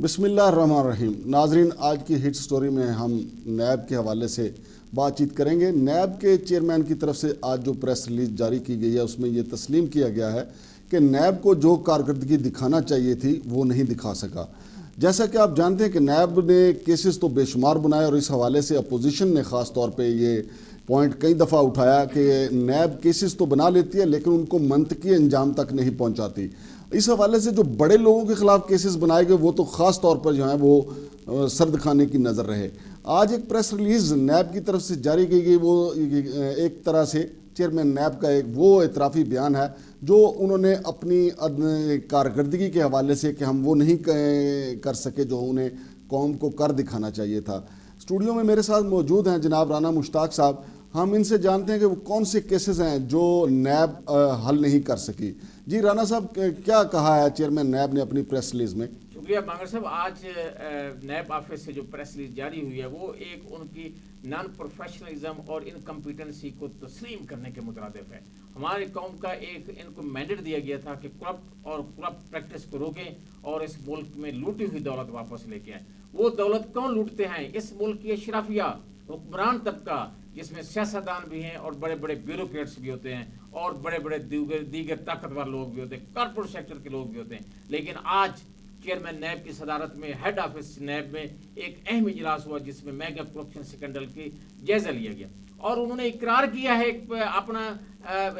بسم اللہ الرحمن الرحیم۔ ناظرین، آج کی ہٹ سٹوری میں ہم نیب کے حوالے سے بات چیت کریں گے۔ نیب کے چیئرمین کی طرف سے آج جو پریس ریلیز جاری کی گئی ہے اس میں یہ تسلیم کیا گیا ہے کہ نیب کو جو کارکردگی دکھانا چاہیے تھی وہ نہیں دکھا سکا۔ جیسا کہ آپ جانتے ہیں کہ نیب نے کیسز تو بے شمار بنائے اور اس حوالے سے اپوزیشن نے خاص طور پہ یہ پوائنٹ کئی دفعہ اٹھایا کہ نیب کیسز تو بنا لیتی ہے لیکن ان کو منطقی انجام تک نہیں پہنچاتی۔ اس حوالے سے جو بڑے لوگوں کے خلاف کیسز بنائے گئے وہ تو خاص طور پر جو ہیں وہ سرد کھانے کی نظر رہے۔ آج ایک پریس ریلیز نیب کی طرف سے جاری کی گئی، وہ ایک طرح سے چیئرمین نیب کا ایک وہ اعترافی بیان ہے جو انہوں نے اپنی کارکردگی کے حوالے سے کہ ہم وہ نہیں کر سکے جو انہیں قوم کو کر دکھانا چاہیے تھا۔ اسٹوڈیو میں میرے ساتھ موجود ہیں جناب رانا مشتاق صاحب۔ ہم ان سے جانتے ہیں کہ وہ کون سے کیسز ہیں جو نیب حل نہیں کر سکی۔ جی رانا صاحب، کیا کہا ہے چیئرمین نیب نے اپنی پریس ریلیز میں؟ شکریہ مانگر صاحب۔ آج نیب آفس سے جو پریس ریلیز جاری ہوئی ہے وہ ایک ان کی نان پروفیشنلزم اور انکمپیٹنسی کو تسلیم کرنے کے مترادف ہے۔ ہماری قوم کا ایک ان کو مینڈیٹ دیا گیا تھا کہ کرپٹ اور کرپٹ پریکٹس کو روکیں اور اس ملک میں لوٹی ہوئی دولت واپس لے کے آئیں۔ وہ دولت کون لوٹتے ہیں؟ اس ملک کی اشرافیہ، حکمران طبقہ، جس میں سیاستدان بھی ہیں اور بڑے بڑے بیوروکریٹس بھی ہوتے ہیں اور بڑے بڑے دیگر طاقتور لوگ بھی ہوتے ہیں، کارپوریٹ سیکٹر کے لوگ بھی ہوتے ہیں۔ لیکن آج چیئرمین نیب کی صدارت میں ہیڈ آفس نیب میں ایک اہم اجلاس ہوا جس میں میگا کرپشن سکینڈل کی جائزہ لیا گیا اور انہوں نے اقرار کیا ہے اپنا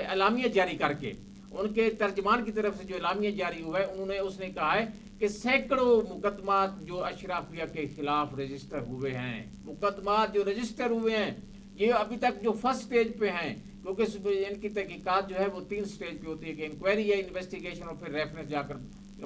اعلامیہ جاری کر کے۔ ان کے ترجمان کی طرف سے جو اعلامیہ جاری ہوا ہے اس نے کہا ہے کہ سینکڑوں مقدمات جو اشرافیہ کے خلاف رجسٹر ہوئے ہیں، مقدمات جو رجسٹر ہوئے ہیں یہ ابھی تک جو فرسٹ سٹیج پہ ہیں، کیونکہ ان کی تحقیقات جو ہے وہ 3 سٹیج پہ ہوتی ہے کہ انکوائری یا انویسٹیگیشن اور پھر ریفرنس جا کر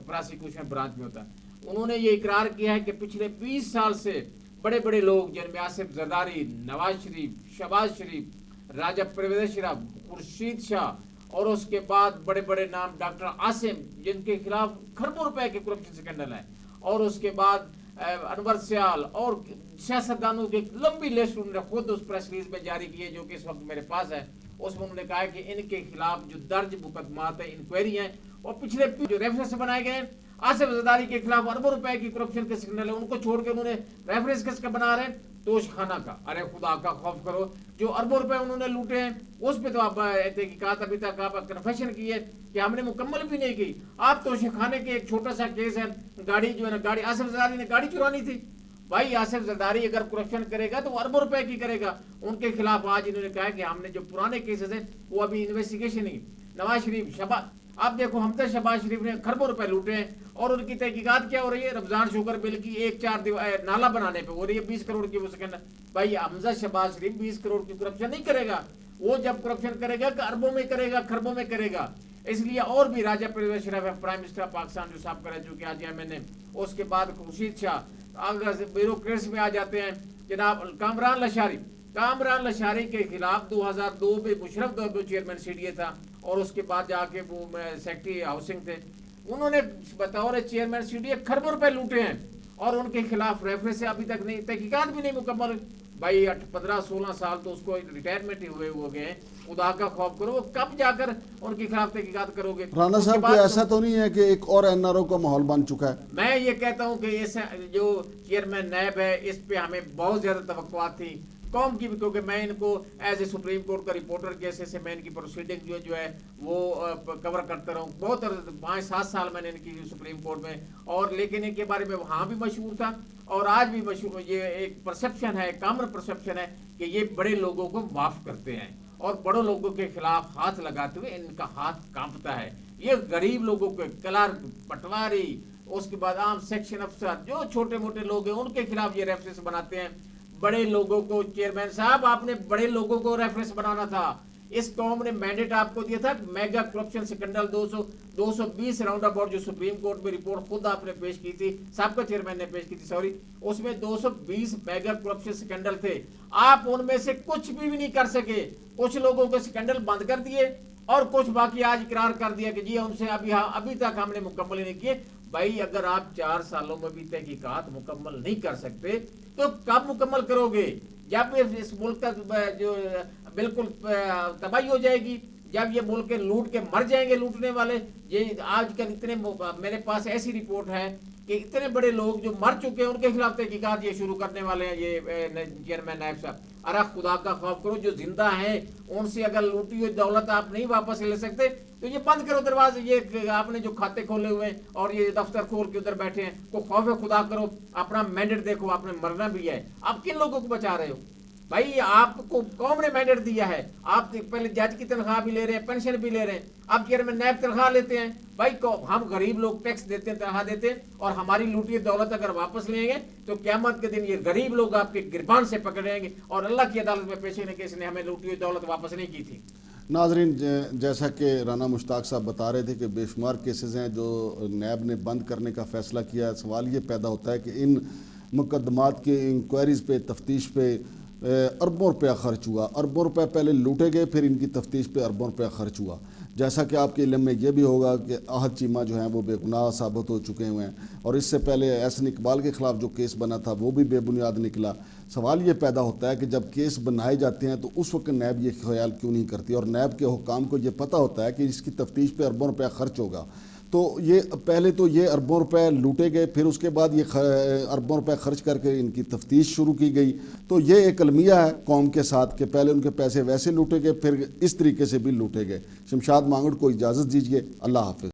پراسیکیوشن برانچ میں ہوتا ہے۔ انہوں نے یہ اقرار کیا ہے کہ پچھلے 20 سال سے بڑے بڑے لوگ جن میں آصف زرداری، نواز شریف، شہباز شریف، راجہ پرویز شرح، خورشید شاہ اور اس کے بعد بڑے بڑے نام ڈاکٹر عاصم جن کے خلاف کھربوں روپے کے کرپشن سکینڈل ہے، اور اس کے بعد انور سیال اور سیاستدانوں کی لمبی لسٹ انہوں نے خود اس پریس ریلیز میں جاری کی ہے جو کہ اس وقت میرے پاس ہے۔ اس میں انہوں نے کہا ہے کہ ان کے خلاف جو درج مقدمات ہیں، انکوائری ہیں، اور پچھلے جو ریفرنس سے بنائے گئے ہیں، آصف زرداری کے خلاف اربوں روپے کی کرپشن کے سگنل ہے، ان کو چھوڑ کے انہوں نے ریفرنس کس کا بنا رہے ہیں؟ توش خانہ کا۔ ارے خدا کا خوف کرو، جو اربوں روپے انہوں نے لوٹے ہیں اس پہ تو آپ تحقیقات ابھی تک آپ کنفیشن کی ہے کہ ہم نے مکمل بھی نہیں کی۔ آپ توش خانے کے ایک چھوٹا سا کیس ہے، گاڑی جو ہے نا، گاڑی آصف زرداری نے گاڑی چرانی تھی۔ بھائی آصف زرداری اگر کرپشن کرے گا تو وہ اربوں روپے کی کرے گا۔ ان کے خلاف آج انہوں نے کہا کہ ہم نے جو پرانے کیسز ہیں وہ ابھی انویسٹیگیشن ہی۔ نواز شریف، آپ دیکھو حمزہ شہباز شریف نے کھربوں روپے لوٹے ہیں اور ان کی تحقیقات کیا ہو رہی ہے؟ رمضان شوگر بل کی 1-4 نالا بنانے پہ ہو رہی ہے 20 کروڑ کی وہ سکینڈل۔ بھائی حمزہ شہباز شریف 20 کروڑ کی کرپشن نہیں کرے گا، وہ جب کرپشن کرے گا کہ اربوں میں کرے گا، کھربوں میں کرے گا۔ اس لیے اور بھی راجہ پرویز شرح ہے، پرائم منسٹر آف پاکستان جو صاحب کرے جو کہ آج میں نے، اس کے بعد خورشید شاہ، اگر بیوروکریٹس میں آ جاتے ہیں جناب کامران لشاری کے خلاف 2002 میں مشرف دور چیئرمین سی ڈی اے تھا اور اس کے بعد جا کے وہ سیکٹری ہاؤسنگ تھے۔ انہوں نے بطور چیئرمین سی ڈی اے کھربوں روپے لوٹے ہیں اور ان کے خلاف ریفرنس سے ابھی تک نہیں، تحقیقات بھی نہیں مکمل۔ بھائی 15-16 سال تو اس کو ریٹائرمنٹ ہی ہوئے گئے ہیں۔ خدا کا خوف کرو، وہ کب جا کر ان کے خلاف تحقیقات کرو گے؟ رانا صاحب، کوئی ایسا تو نہیں ہے کہ ایک اور این آر او کا ماحول بن چکا ہے؟ میں یہ کہتا ہوں کہ جو چیئرمین نیب ہے اس پہ ہمیں بہت زیادہ توقعات تھی قوم کی بھی، کیونکہ میں ان کو ایز اے سپریم کورٹ کا رپورٹر کے حیثیت سے میں ان کی پروسیڈنگ جو ہے وہ کور کرتا رہا ہوں۔ بہت 5-7 سال میں نے ان کی سپریم کورٹ میں، اور لیکن ان کے بارے میں وہاں بھی مشہور تھا اور آج بھی مشہور۔ یہ ایک پرسیپشن ہے، کامن پرسیپشن ہے کہ یہ بڑے لوگوں کو معاف کرتے ہیں اور بڑوں لوگوں کے خلاف ہاتھ لگاتے ہوئے ان کا ہاتھ کانپتا ہے۔ یہ غریب لوگوں کے کلرک، پٹواری، اس کے بعد عام سیکشن افسر، جو چھوٹے موٹے لوگ ہیں ان کے خلاف یہ ریفرنس بناتے ہیں۔ بڑے لوگوں کو چیئرمین صاحب آپ نے بڑے لوگوں کو ریفرنس بنانا تھا۔ اس قوم نے مینڈیٹ آپ کو دیا تھا mega corruption scandal 220 round about جو سپریم کورٹ میں رپورٹ خود آپ نے پیش کی تھی، سابقہ چیئرمین نے پیش کی تھی، اس میں 220 میگا کرپشن سکینڈل تھے۔ آپ ان میں سے کچھ بھی نہیں کر سکے۔ کچھ لوگوں کے سکینڈل بند کر دیے اور کچھ باقی آج اقرار کر دیا کہ جی ان سے ابھی تک ہم نے مکمل نہیں کیے۔ بھائی اگر آپ 4 سالوں میں بھی تحقیقات مکمل نہیں کر سکتے تو کب مکمل کرو گے؟ جب اس ملک کا جو بالکل تباہی ہو جائے گی، جب یہ ملک لوٹ کے مر جائیں گے لوٹنے والے۔ یہ آج کل اتنے، میرے پاس ایسی رپورٹ ہے کہ اتنے بڑے لوگ جو مر چکے ہیں ان کے خلاف تحقیقات یہ شروع کرنے والے ہیں یہ چیئرمین نائب صاحب؟ ارے خدا کا خوف کرو، جو زندہ ہیں ان سے اگر لوٹی ہوئی دولت آپ نہیں واپس لے سکتے تو یہ بند کرو دروازے، یہ آپ نے جو کھاتے کھولے ہوئے ہیں اور یہ دفتر کھول کے ادھر بیٹھے ہیں، کو خوف خدا کرو، اپنا مینڈیٹ دیکھو، آپ نے مرنا بھی ہے، آپ کن لوگوں کو بچا رہے ہو؟ بھائی آپ کو قوم نے مینڈیٹ دیا ہے، آپ پہلے جج کی تنخواہ بھی لے رہے ہیں، پینشن بھی لے رہے ہیں، اب چیئرمین نائب تنخواہ لیتے ہیں، بھائی ہم غریب لوگ ٹیکس دیتے ہیں، تنخواہ دیتے ہیں، اور ہماری لوٹی دولت اگر واپس لیں گے تو قیامت کے دن یہ غریب لوگ آپ کے گربان سے پکڑیں گے اور اللہ کی عدالت میں پیش ہونے کے اس نے ہمیں لوٹی ہوئی دولت واپس نہیں کی تھی۔ ناظرین، جیسا کہ رانا مشتاق صاحب بتا رہے تھے کہ بے شمار کیسز ہیں جو نیب نے بند کرنے کا فیصلہ کیا ہے۔ سوال یہ پیدا ہوتا ہے کہ ان مقدمات کے انکوائریز پہ، تفتیش پہ اربوں روپیہ خرچ ہوا، اربوں روپے پہلے لوٹے گئے، پھر ان کی تفتیش پہ اربوں روپیہ خرچ ہوا۔ جیسا کہ آپ کے علم میں یہ بھی ہوگا کہ احد چیمہ جو ہیں وہ بے گناہ ثابت ہو چکے ہوئے ہیں، اور اس سے پہلے احسن اقبال کے خلاف جو کیس بنا تھا وہ بھی بے بنیاد نکلا۔ سوال یہ پیدا ہوتا ہے کہ جب کیس بنائے جاتے ہیں تو اس وقت نیب یہ خیال کیوں نہیں کرتی، اور نیب کے حکام کو یہ پتہ ہوتا ہے کہ اس کی تفتیش پہ اربوں روپیہ خرچ ہوگا، تو یہ پہلے تو یہ اربوں روپے لوٹے گئے، پھر اس کے بعد یہ اربوں روپے خرچ کر کے ان کی تفتیش شروع کی گئی۔ تو یہ ایک المیہ ہے قوم کے ساتھ کہ پہلے ان کے پیسے ویسے لوٹے گئے، پھر اس طریقے سے بھی لوٹے گئے۔ شمشاد مانگڑ کو اجازت دیجیے، اللہ حافظ۔